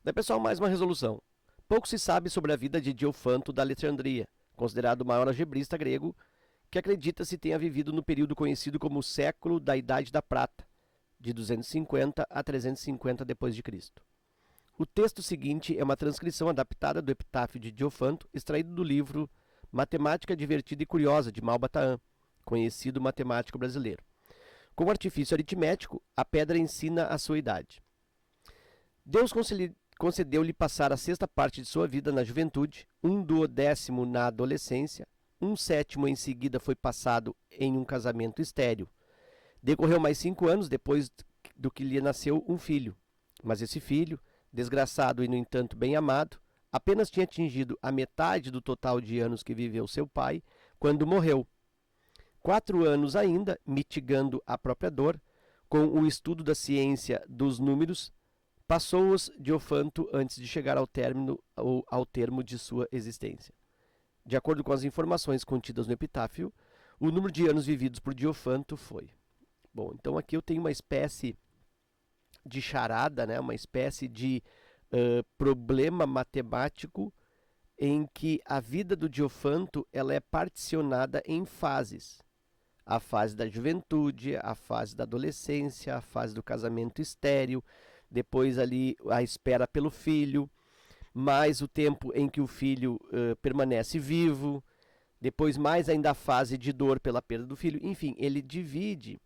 Daí, pessoal, mais uma resolução. Pouco se sabe sobre a vida de Diofanto da Alexandria, considerado o maior algebrista grego, que acredita-se tenha vivido no período conhecido como o século da Idade da Prata, de 250 a 350 d.C. O texto seguinte é uma transcrição adaptada do epitáfio de Diofanto, extraído do livro Matemática Divertida e Curiosa, de Malbataan, conhecido matemático brasileiro. Com artifício aritmético, a pedra ensina a sua idade. Deus concedeu-lhe passar a sexta parte de sua vida na juventude, 1/12 na adolescência, 1/7 em seguida foi passado em um casamento estéril. Decorreu mais 5 anos depois do que lhe nasceu um filho, mas esse filho, desgraçado e no entanto bem amado, apenas tinha atingido a metade do total de anos que viveu seu pai quando morreu. 4 anos ainda, mitigando a própria dor, com o estudo da ciência dos números, passou-os Diofanto antes de chegar ao termo de sua existência. De acordo com as informações contidas no epitáfio, o número de anos vividos por Diofanto foi... Bom, então aqui eu tenho uma espécie de charada, né? Uma espécie de problema matemático em que a vida do Diofanto ela é particionada em fases. A fase da juventude, a fase da adolescência, a fase do casamento estéril, depois ali a espera pelo filho, mais o tempo em que o filho permanece vivo, depois mais ainda a fase de dor pela perda do filho. Enfim, ele divide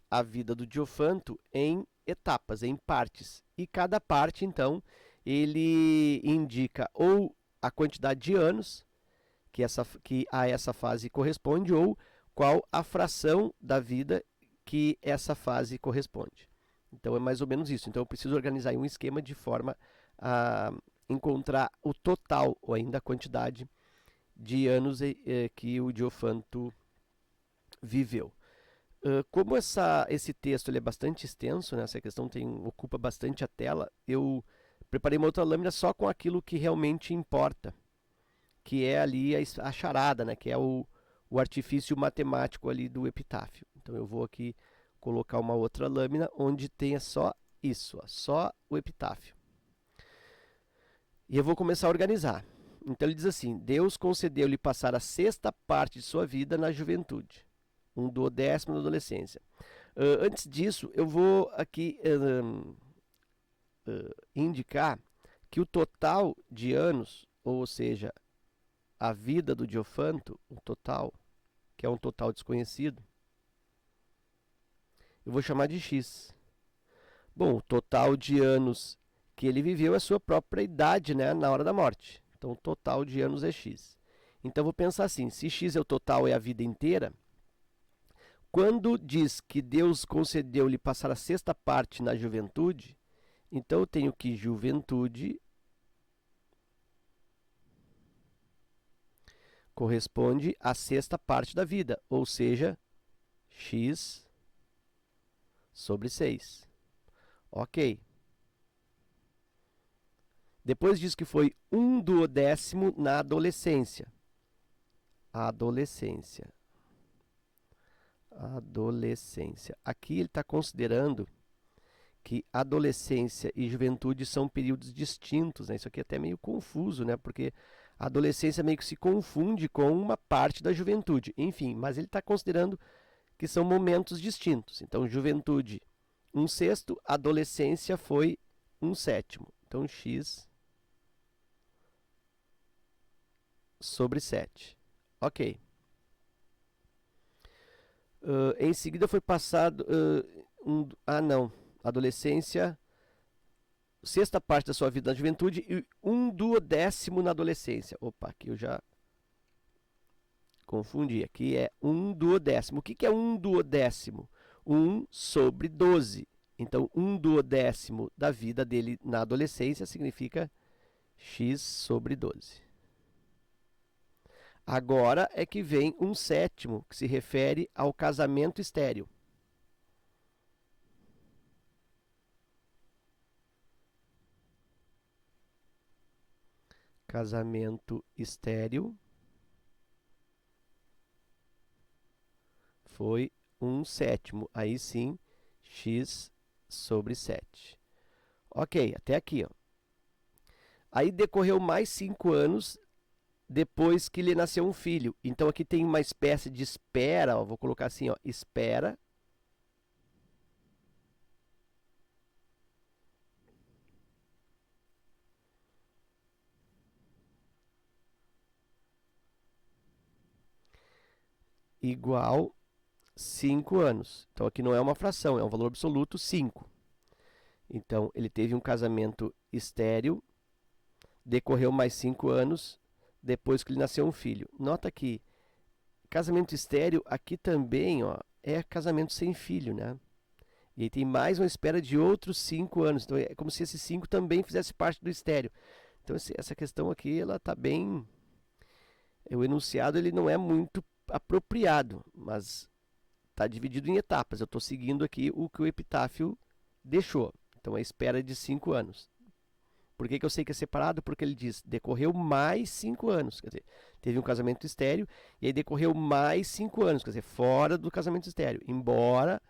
a vida do Diofanto em etapas, em partes. E cada parte, então, ele indica ou a quantidade de anos que a essa fase corresponde, ou qual a fração da vida que essa fase corresponde. Então é mais ou menos isso. Então eu preciso organizar um esquema de forma a encontrar o total, ou ainda a quantidade de anos que o Diofanto viveu. Como esse texto ele é bastante extenso, né, essa questão ocupa bastante a tela, eu preparei uma outra lâmina só com aquilo que realmente importa, que é ali a charada, né, que é o artifício matemático ali do epitáfio. Então eu vou aqui colocar uma outra lâmina onde tenha só isso, só o epitáfio. E eu vou começar a organizar. Então ele diz assim: Deus concedeu-lhe passar a sexta parte de sua vida na juventude, 1/12 na adolescência. Antes disso, eu vou aqui indicar que o total de anos, ou seja, a vida do Diofanto, o total, que é um total desconhecido, eu vou chamar de X. Bom, o total de anos que ele viveu é a sua própria idade, né, na hora da morte. Então, o total de anos é X. Então, eu vou pensar assim, se X é o total, é a vida inteira, quando diz que Deus concedeu-lhe passar a sexta parte na juventude, então eu tenho que juventude corresponde à sexta parte da vida, ou seja, X sobre 6. Ok. Depois diz que foi 1/12 na adolescência. Adolescência. Aqui ele está considerando que adolescência e juventude são períodos distintos, né? Isso aqui é até meio confuso, né? Porque a adolescência meio que se confunde com uma parte da juventude. Enfim, mas ele está considerando que são momentos distintos. Então, juventude 1/6, adolescência foi 1/7. Então, X sobre 7. Ok. Em seguida foi passado... não. Adolescência, sexta parte da sua vida na juventude e 1/12 na adolescência. Opa, aqui eu já confundi. Aqui é 1/12. O que é 1/12? 1 sobre 12. Então, 1/12 da vida dele na adolescência significa X sobre 12. Agora é que vem 1/7, que se refere ao casamento estéril. Casamento estéril foi 1/7. Aí sim, X sobre 7. Ok, até aqui, ó. Aí decorreu mais 5 anos depois que lhe nasceu um filho. Então aqui tem uma espécie de espera, ó, vou colocar assim, ó, espera igual 5 anos. Então aqui não é uma fração, é um valor absoluto 5. Então ele teve um casamento estéril, decorreu mais 5 anos depois que lhe nasceu um filho. Nota que casamento estéril aqui também, ó, é casamento sem filho, né? E aí tem mais uma espera de outros 5 anos. Então é como se esses 5 também fizesse parte do estéril. Então essa questão aqui, ela está bem... O enunciado ele não é muito apropriado, mas está dividido em etapas. Eu estou seguindo aqui o que o epitáfio deixou. Então a espera é de 5 anos. Por que eu sei que é separado? Porque ele diz, decorreu mais 5 anos. Quer dizer, teve um casamento estéril e aí decorreu mais 5 anos. Quer dizer, fora do casamento estéril. Embora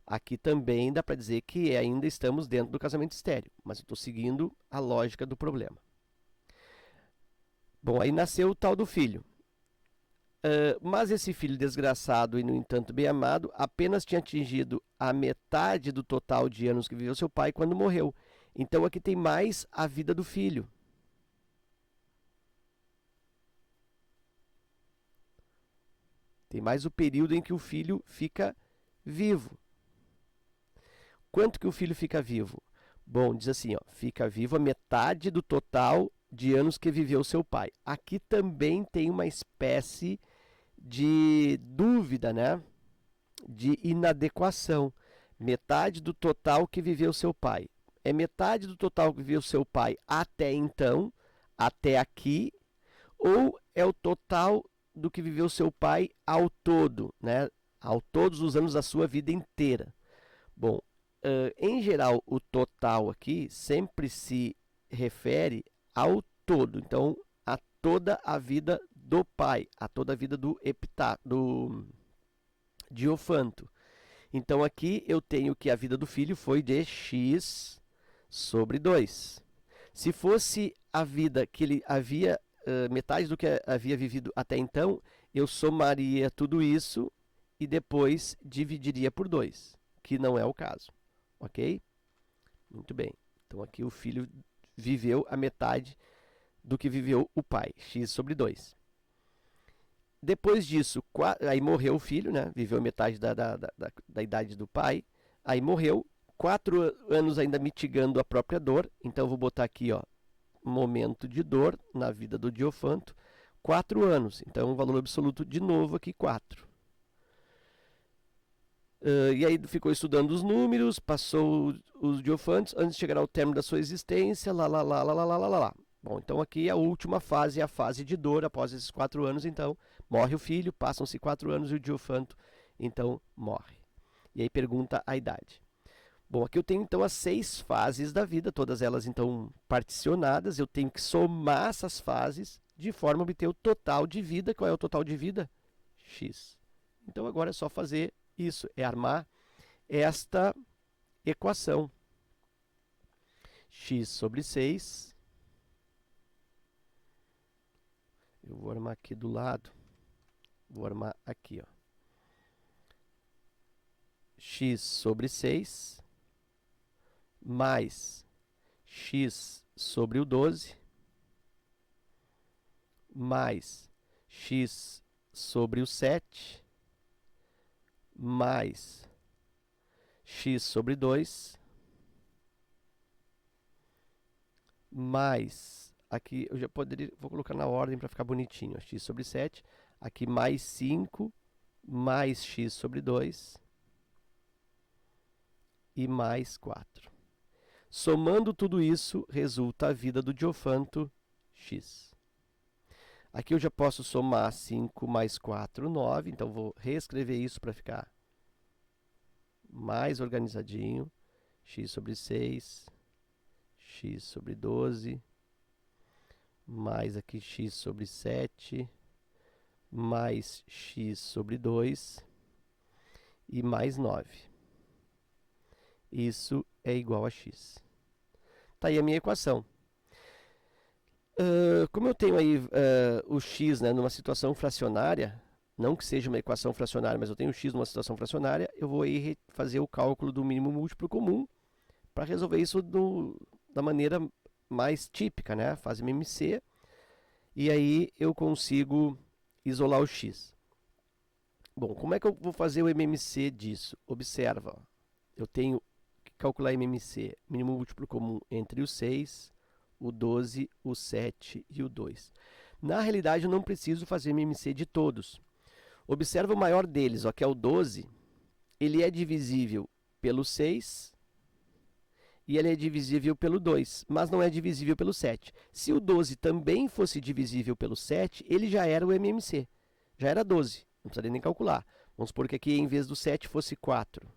aqui também dá para dizer que ainda estamos dentro do casamento estéril. Mas eu estou seguindo a lógica do problema. Bom, aí nasceu o tal do filho. Mas esse filho desgraçado e, no entanto, bem amado, apenas tinha atingido a metade do total de anos que viveu seu pai quando morreu. Então aqui tem mais a vida do filho. Tem mais o período em que o filho fica vivo. Quanto que o filho fica vivo? Bom, diz assim, ó, fica vivo a metade do total de anos que viveu seu pai. Aqui também tem uma espécie de dúvida, né? De inadequação. Metade do total que viveu seu pai. É metade do total que viveu seu pai até então, até aqui, ou é o total do que viveu seu pai ao todo, né? Ao todos os anos da sua vida inteira. Bom, em geral, o total aqui sempre se refere ao todo. Então, a toda a vida do pai, a toda a vida do Diofanto. Então, aqui eu tenho que a vida do filho foi de x sobre 2. Se fosse a vida que ele havia, metade do que havia vivido até então, eu somaria tudo isso e depois dividiria por 2, que não é o caso. Ok? Muito bem. Então aqui o filho viveu a metade do que viveu o pai, x sobre 2. Depois disso, aí morreu o filho, né? Viveu metade da idade do pai, aí morreu, 4 anos ainda mitigando a própria dor, então eu vou botar aqui, ó, momento de dor na vida do Diofanto, 4 anos, então o valor absoluto de novo aqui, 4. E aí ficou estudando os números, passou os Diofantos, antes de chegar ao término da sua existência, lá, lá, lá, lá, lá, lá, lá, lá. Bom, então aqui a última fase é a fase de dor, após esses 4 anos, então, morre o filho, passam-se 4 anos e o Diofanto, então, morre. E aí pergunta a idade. Bom, aqui eu tenho então as 6 fases da vida, todas elas então particionadas, eu tenho que somar essas fases de forma a obter o total de vida. Qual é o total de vida? X. Então agora é só fazer isso, é armar esta equação. X sobre 6. Eu vou armar aqui do lado. Vou armar aqui, ó. X sobre 6 mais x sobre o 12 mais x sobre o 7 mais x sobre 2 mais, aqui eu já poderia, vou colocar na ordem para ficar bonitinho, x sobre 7, aqui mais 5 mais x sobre 2 e mais 4. Somando tudo isso, resulta a vida do Diofanto x. Aqui eu já posso somar 5 mais 4, 9, então vou reescrever isso para ficar mais organizadinho. X sobre 6, x sobre 12, mais aqui x sobre 7, mais x sobre 2 e mais 9. Isso é igual a x. Está aí a minha equação. Como eu tenho aí o x, né, numa situação fracionária, não que seja uma equação fracionária, mas eu tenho x numa situação fracionária, eu vou aí fazer o cálculo do mínimo múltiplo comum para resolver isso da maneira mais típica, né? Faz MMC, e aí eu consigo isolar o x. Bom, como é que eu vou fazer o MMC disso? Observa, ó, eu tenho que calcular MMC, mínimo múltiplo comum entre o 6, o 12, o 7 e o 2. Na realidade, eu não preciso fazer MMC de todos. Observa o maior deles, ó, que é o 12, ele é divisível pelo 6 e ele é divisível pelo 2, mas não é divisível pelo 7. Se o 12 também fosse divisível pelo 7, ele já era o MMC, já era 12, não precisaria nem calcular. Vamos supor que aqui, em vez do 7, fosse 4.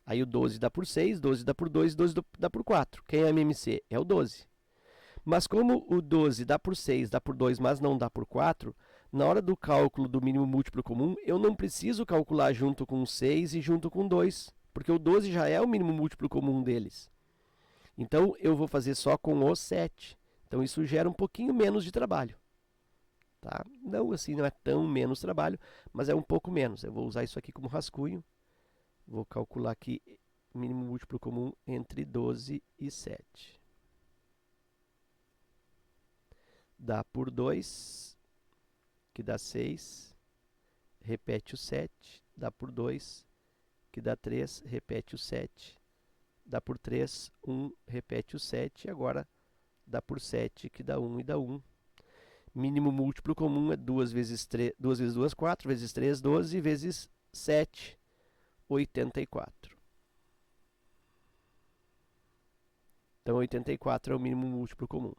Aí o 12 dá por 6, 12 dá por 2, 12 dá por 4. Quem é MMC? É o 12. Mas como o 12 dá por 6, dá por 2, mas não dá por 4, na hora do cálculo do mínimo múltiplo comum, eu não preciso calcular junto com o 6 e junto com o 2, porque o 12 já é o mínimo múltiplo comum deles. Então, eu vou fazer só com o 7. Então, isso gera um pouquinho menos de trabalho. Tá? Não assim, não é tão menos trabalho, mas é um pouco menos. Eu vou usar isso aqui como rascunho. Vou calcular aqui mínimo múltiplo comum entre 12 e 7. Dá por 2, que dá 6. Repete o 7, dá por 2, que dá 3. Repete o 7, dá por 3. 1, repete o 7. E agora dá por 7, que dá 1 e dá 1. Mínimo múltiplo comum é 2 vezes 3, 2 vezes 2, 4, vezes 3, 12, vezes 7, 84. Então, 84 é o mínimo múltiplo comum.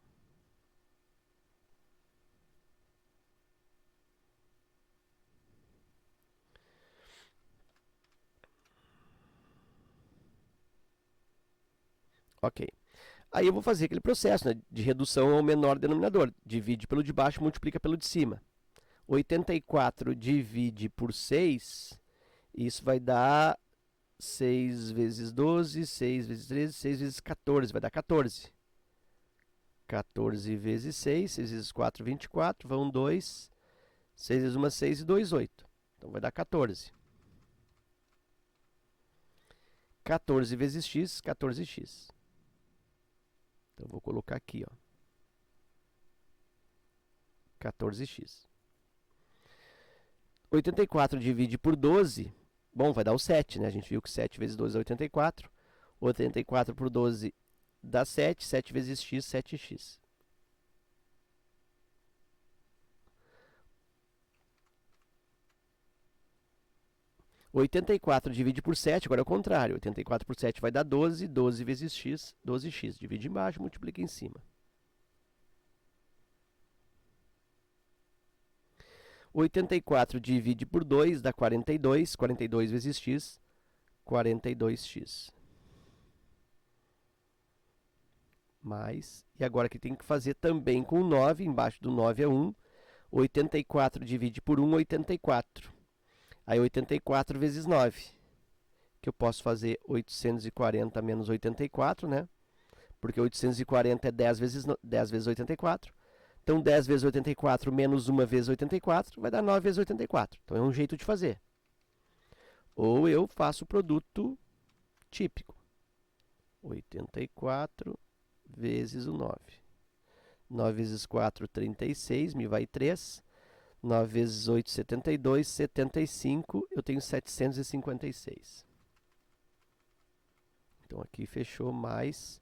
Ok. Aí eu vou fazer aquele processo, né, de redução ao menor denominador. Divide pelo de baixo, multiplica pelo de cima. 84 divide por 6, isso vai dar 6 vezes 12, 6 vezes 13, 6 vezes 14, vai dar 14. 14 vezes 6, 6 vezes 4, 24, vão 2. 6 vezes 1, 6 e 2, 8. Então vai dar 14. 14 vezes x, 14x. Então vou colocar aqui, ó, 14x. 84 divide por 12, bom, vai dar o 7, né? A gente viu que 7 vezes 12 é 84. 84 por 12 dá 7, 7 vezes x, 7x. 84 divide por 7, agora é o contrário. 84 por 7 vai dar 12, 12 vezes x, 12x. Divide embaixo, multiplica em cima. 84 divide por 2 dá 42, 42 vezes x, 42x. Mais, e agora aqui tem que fazer também com 9, embaixo do 9 é 1. 84 divide por 1, 84. Aí 84 vezes 9, que eu posso fazer 840 menos 84, né? Porque 840 é 10 vezes 84. Então, 10 vezes 84 menos 1 vezes 84 vai dar 9 vezes 84. Então, é um jeito de fazer. Ou eu faço o produto típico. 84 vezes o 9. 9 vezes 4, 36, me vai 3. 9 vezes 8, 72, 75, eu tenho 756. Então, aqui fechou mais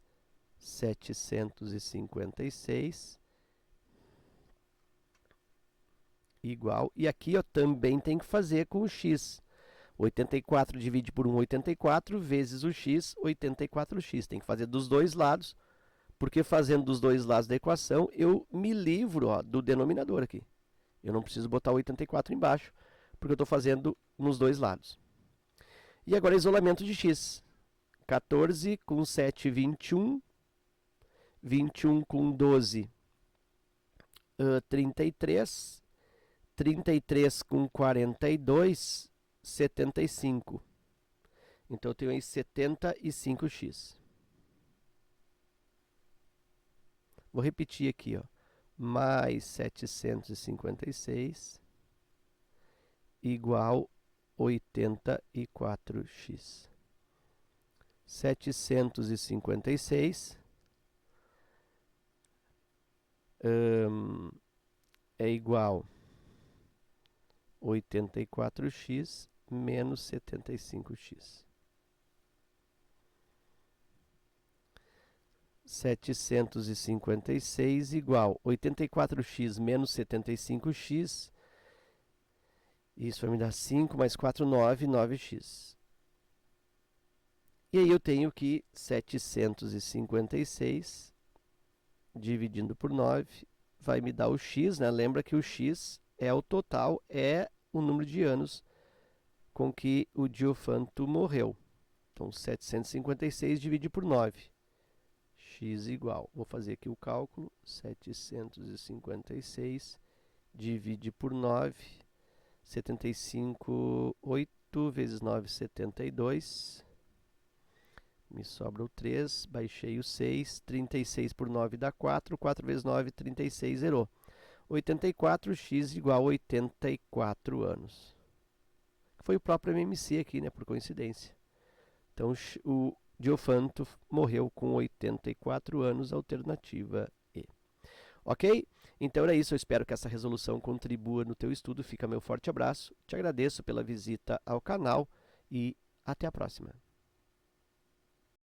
756 igual. E aqui eu também tenho que fazer com o x. 84 divide por 1, 84, vezes o x, 84x. Tem que fazer dos dois lados, porque fazendo dos dois lados da equação, eu me livro, ó, do denominador aqui. Eu não preciso botar 84 embaixo, porque eu estou fazendo nos dois lados. E agora isolamento de x. 14 com 7, 21. 21 com 12, 33. 33 com 42, 75. Então, eu tenho aí 75x. Vou repetir aqui, ó. mais 756 igual 84x. 756 é igual 84x menos 75x. 756 igual 84x menos 75x. Isso vai me dar 5 mais 4, 9, 9x. E aí eu tenho que 756 dividindo por 9 vai me dar o x, né? Lembra que o x é o total, é o número de anos com que o Diofanto morreu. Então, 756 divide por 9. X igual, vou fazer aqui o cálculo, 756 divide por 9, 75, 8 vezes 9, 72. Me sobra o 3, baixei o 6, 36 por 9 dá 4, 4 vezes 9, 36, zerou. 84x igual a 84 anos. Foi o próprio MMC aqui, né, por coincidência. Então, o Diofanto morreu com 84 anos, alternativa E. Ok? Então era isso, eu espero que essa resolução contribua no teu estudo. Fica meu forte abraço, te agradeço pela visita ao canal e até a próxima.